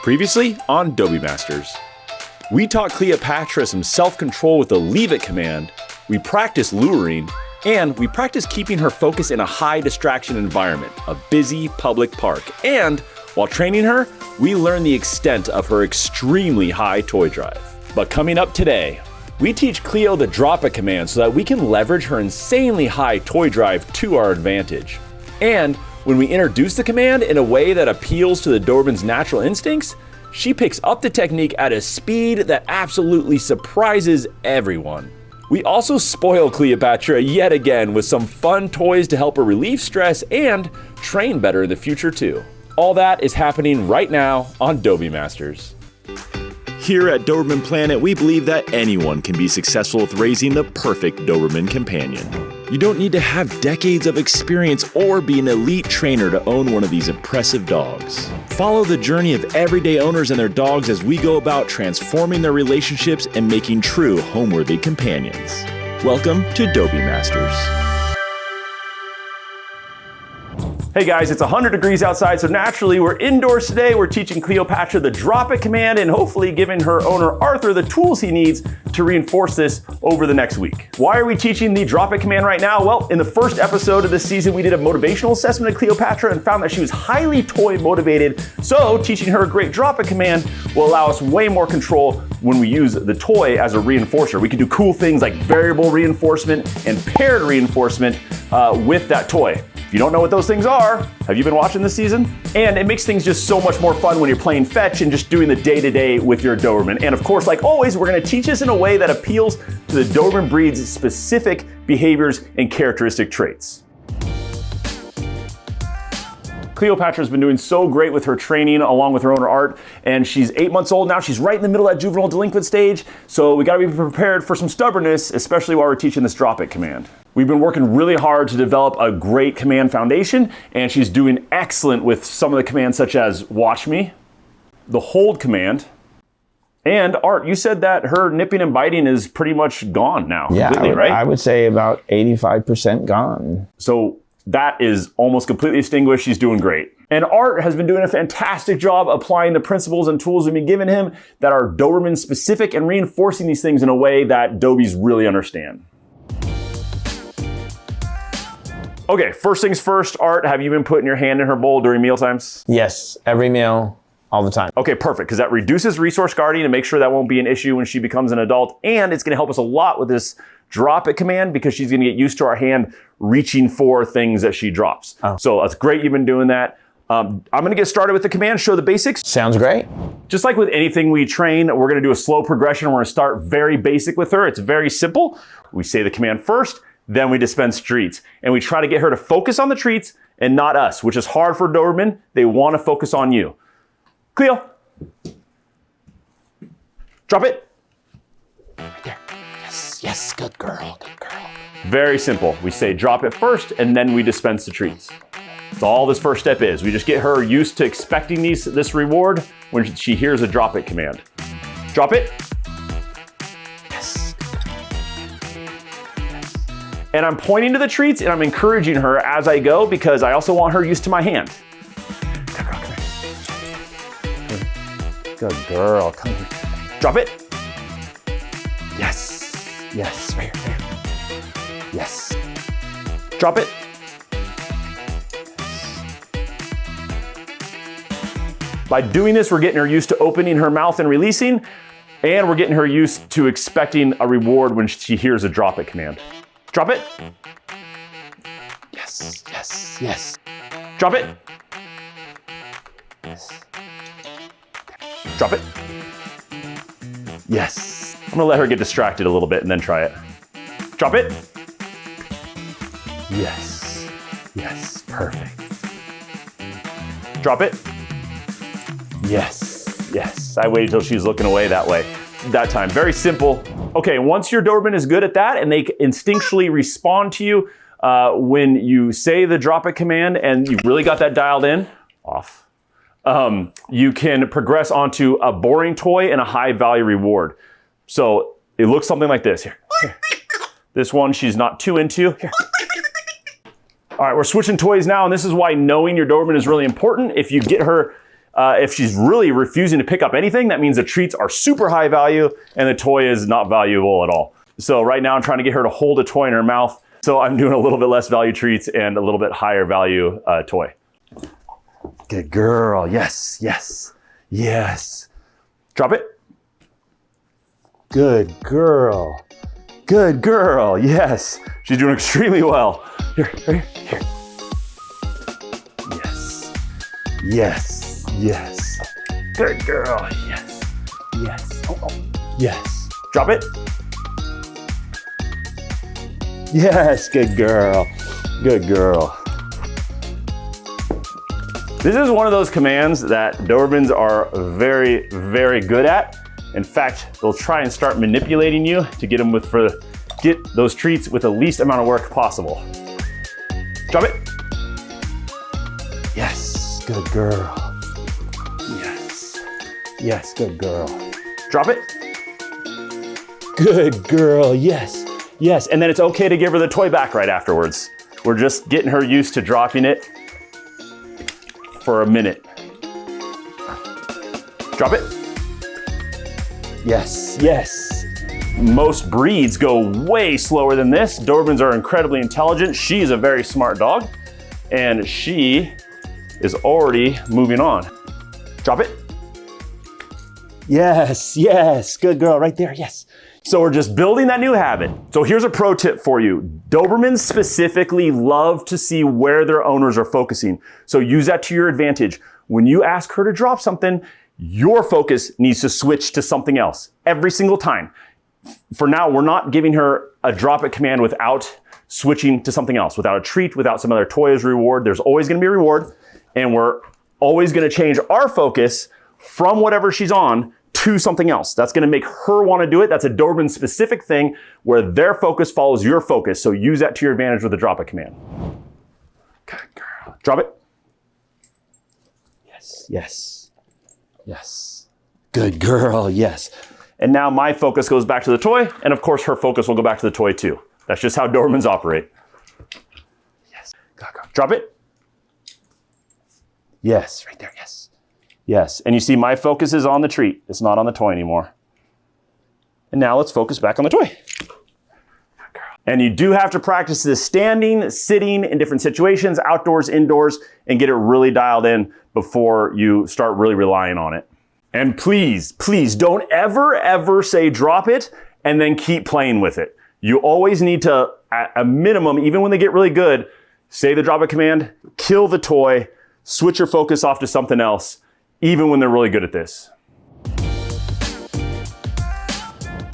Previously on Dobie Masters. We taught Cleopatra some self-control with the leave it command, we practiced luring, and we practiced keeping her focus in a high distraction environment, a busy public park. And while training her, we learned the extent of her extremely high toy drive. But coming up today, we teach Cleo the drop it command so that we can leverage her insanely high toy drive to our advantage. And when we introduce the command in a way that appeals to the Doberman's natural instincts, she picks up the technique at a speed that absolutely surprises everyone. We also spoil Cleopatra yet again with some fun toys to help her relieve stress and train better in the future too. All that is happening right now on Dobie Masters. Here at Doberman Planet, we believe that anyone can be successful with raising the perfect Doberman companion. You don't need to have decades of experience or be an elite trainer to own one of these impressive dogs. Follow the journey of everyday owners and their dogs as we go about transforming their relationships and making true home-worthy companions. Welcome to Dobie Masters. Hey guys, it's 100 degrees outside, so naturally we're indoors today. We're teaching Cleopatra the drop it command and hopefully giving her owner Arthur the tools he needs to reinforce this over the next week. Why are we teaching the drop it command right now? Well, in the first episode of this season, we did a motivational assessment of Cleopatra and found that she was highly toy motivated. So teaching her a great drop it command will allow us way more control when we use the toy as a reinforcer. We can do cool things like variable reinforcement and paired reinforcement with that toy. If you don't know what those things are, have you been watching this season? And it makes things just so much more fun when you're playing fetch and just doing the day-to-day with your Doberman. And of course, like always, we're gonna teach this in a way that appeals to the Doberman breed's specific behaviors and characteristic traits. Cleopatra's been doing so great with her training along with her owner Art, and she's 8 months old now. She's right in the middle of that juvenile delinquent stage, so we gotta be prepared for some stubbornness, especially while we're teaching this drop it command. We've been working really hard to develop a great command foundation, and she's doing excellent with some of the commands such as watch me, the hold command, and Art, you said that her nipping and biting is pretty much gone now. Yeah, completely, right? I would say about 85% gone. So that is almost completely extinguished. She's doing great. And Art has been doing a fantastic job applying the principles and tools we've been giving him that are Doberman-specific and reinforcing these things in a way that Dobies really understand. Okay, first things first, Art, have you been putting your hand in her bowl during meal times? Yes, every meal, all the time. Okay, perfect, because that reduces resource guarding and make sure that won't be an issue when she becomes an adult. And it's gonna help us a lot with this drop it command because she's gonna get used to our hand reaching for things that she drops. Oh. So that's great you've been doing that. I'm gonna get started with the command, show the basics. Sounds great. Just like with anything we train, we're gonna do a slow progression. We're gonna start very basic with her. It's very simple. We say the command first, then we dispense treats. And we try to get her to focus on the treats and not us, which is hard for Doberman. They wanna focus on you. Cleo. Drop it. Right there. Yes, yes, good girl, good girl. Very simple. We say drop it first and then we dispense the treats. That's all this first step is. We just get her used to expecting this reward when she hears a drop it command. Drop it. Yes. And I'm pointing to the treats and I'm encouraging her as I go because I also want her used to my hand. Good girl, come here. Good girl, come here. Drop it. Yes. Yes, right here. Yes. Drop it. By doing this, we're getting her used to opening her mouth and releasing, and we're getting her used to expecting a reward when she hears a drop it command. Drop it. Yes, yes, yes. Drop it. Yes. Drop it. Yes. I'm gonna let her get distracted a little bit and then try it. Drop it. Yes. Yes, perfect. Drop it. Yes, yes. I waited till she was looking away that time. Very simple. Okay, once your Doberman is good at that and they instinctually respond to you when you say the drop it command and you've really got that dialed in, off, you can progress onto a boring toy and a high value reward. So it looks something like this. Here. This one she's not too into. Here. All right, we're switching toys now, and this is why knowing your Doberman is really important. If you get her If she's really refusing to pick up anything, that means the treats are super high value and the toy is not valuable at all. So right now I'm trying to get her to hold a toy in her mouth. So I'm doing a little bit less value treats and a little bit higher value toy. Good girl. Yes, yes, yes. Drop it. Good girl. Good girl. Yes. She's doing extremely well. Here, right here. Yes. Yes. Yes. Good girl. Yes. Yes. Oh, oh. Yes. Drop it. Yes. Good girl. Good girl. This is one of those commands that Dobermans are very, very good at. In fact, they'll try and start manipulating you to get them get those treats with the least amount of work possible. Drop it. Yes, good girl. Yes, yes, good girl. Drop it. Good girl, yes, yes. And then it's okay to give her the toy back right afterwards. We're just getting her used to dropping it for a minute. Drop it. Yes, yes. Most breeds go way slower than this. Dobermans are incredibly intelligent. She's a very smart dog, and she is already moving on. Drop it. Yes, yes, good girl, right there, yes. So we're just building that new habit. So here's a pro tip for you. Dobermans specifically love to see where their owners are focusing. So use that to your advantage. When you ask her to drop something, your focus needs to switch to something else every single time. For now, we're not giving her a drop it command without switching to something else, without a treat, without some other toy as reward. There's always gonna be a reward, and we're always gonna change our focus from whatever she's on to something else. That's gonna make her wanna do it. That's a Doberman-specific thing where their focus follows your focus. So use that to your advantage with the drop it command. Good girl. Drop it. Yes, yes. Yes. Good girl, yes. And now my focus goes back to the toy, and of course her focus will go back to the toy too. That's just how Dobermans operate. Yes. Go, go. Drop it. Yes, right there, yes. Yes, and you see my focus is on the treat. It's not on the toy anymore. And now let's focus back on the toy. And you do have to practice this standing, sitting in different situations, outdoors, indoors, and get it really dialed in before you start really relying on it. And please, please don't ever say drop it and then keep playing with it. You always need to, at a minimum, even when they get really good, say the drop it command, kill the toy, switch your focus off to something else, even when they're really good at this.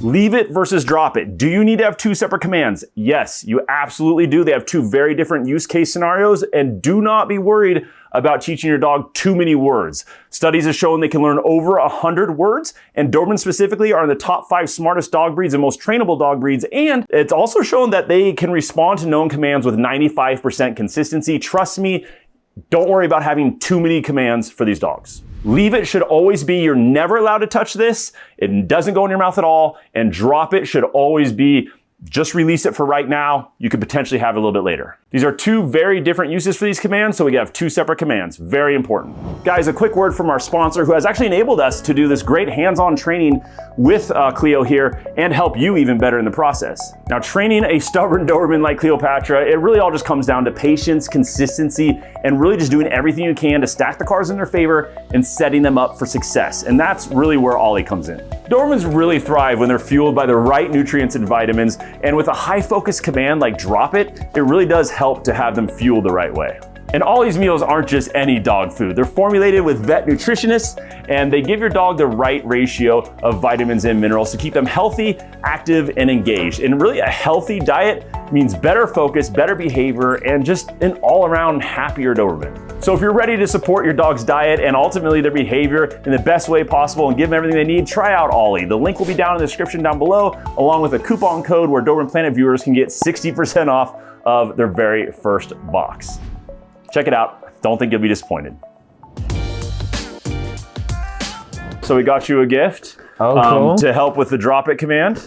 Leave it versus drop it. Do you need to have two separate commands? Yes, you absolutely do. They have two very different use case scenarios, and do not be worried about teaching your dog too many words. Studies have shown they can learn over 100 words, and Dobermans specifically are in the top 5 smartest dog breeds and most trainable dog breeds, and it's also shown that they can respond to known commands with 95% consistency. Trust me, don't worry about having too many commands for these dogs. Leave it should always be, you're never allowed to touch this. It doesn't go in your mouth at all. And drop it should always be, just release it for right now. You could potentially have it a little bit later. These are two very different uses for these commands, so we have two separate commands. Very important. Guys, a quick word from our sponsor who has actually enabled us to do this great hands-on training with Cleo here and help you even better in the process. Now, training a stubborn Doberman like Cleopatra, it really all just comes down to patience, consistency, and really just doing everything you can to stack the cards in their favor and setting them up for success. And that's really where Ollie comes in. Dobermans really thrive when they're fueled by the right nutrients and vitamins, and with a high focus command like drop it, it really does help to have them fueled the right way. And Ollie's meals aren't just any dog food. They're formulated with vet nutritionists, and they give your dog the right ratio of vitamins and minerals to keep them healthy, active, and engaged. And really a healthy diet means better focus, better behavior, and just an all-around happier Doberman. So if you're ready to support your dog's diet and ultimately their behavior in the best way possible and give them everything they need, try out Ollie. The link will be down in the description down below, along with a coupon code where Doberman Planet viewers can get 60% off of their very first box. Check it out. Don't think you'll be disappointed. So we got you a gift cool. to help with the drop it command.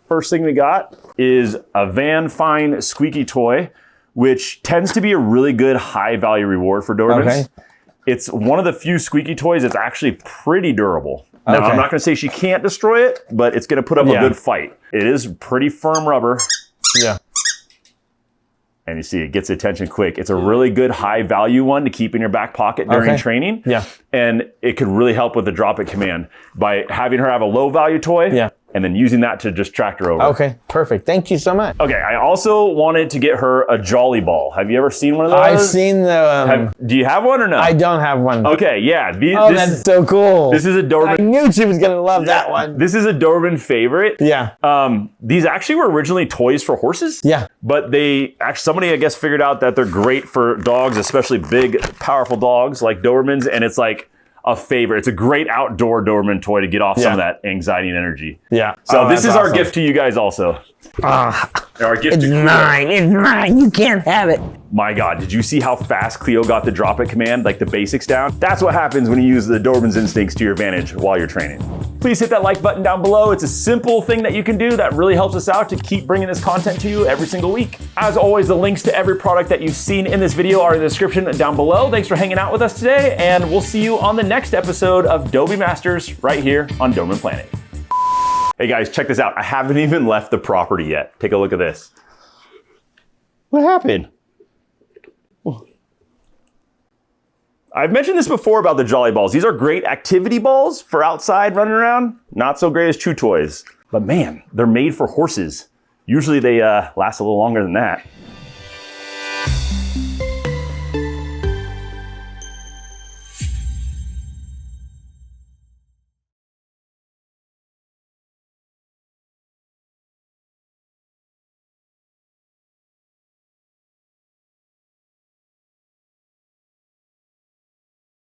First thing we got is a Van Fine squeaky toy, which tends to be a really good high value reward for Dobermans. Okay. It's one of the few squeaky toys that's actually pretty durable. Now, I'm not going to say she can't destroy it, but it's going to put up a good fight. It is pretty firm rubber. Yeah. And you see, it gets attention quick. It's a really good high value one to keep in your back pocket during training. Yeah. And it could really help with the drop it command by having her have a low value toy. Yeah. And then using that to just track her over. Okay, perfect. Thank you so much. Okay, I also wanted to get her a Jolly Ball. Have you ever seen one of those? I've seen the... do you have one or no? I don't have one. Okay, yeah. That's so cool. This is a Doberman. I knew she was going to love that one. This is a Doberman favorite. Yeah. These actually were originally toys for horses. Yeah. But somebody, I guess, figured out that they're great for dogs, especially big, powerful dogs like Dobermans, and it's like a favorite. It's a great outdoor Doberman toy to get off some of that anxiety and energy. Yeah. So this is our gift to you guys also. Our gift to Cleo. It's mine. You can't have it. My God, did you see how fast Cleo got the drop it command, like the basics down? That's what happens when you use the Doberman's instincts to your advantage while you're training. Please hit that like button down below. It's a simple thing that you can do that really helps us out to keep bringing this content to you every single week. As always, the links to every product that you've seen in this video are in the description down below. Thanks for hanging out with us today, and we'll see you on the next episode of Dobie Masters right here on Doberman Planet. Hey guys, check this out. I haven't even left the property yet. Take a look at this. What happened? I've mentioned this before about the Jolly Balls. These are great activity balls for outside running around. Not so great as chew toys. But man, they're made for horses. Usually they last a little longer than that.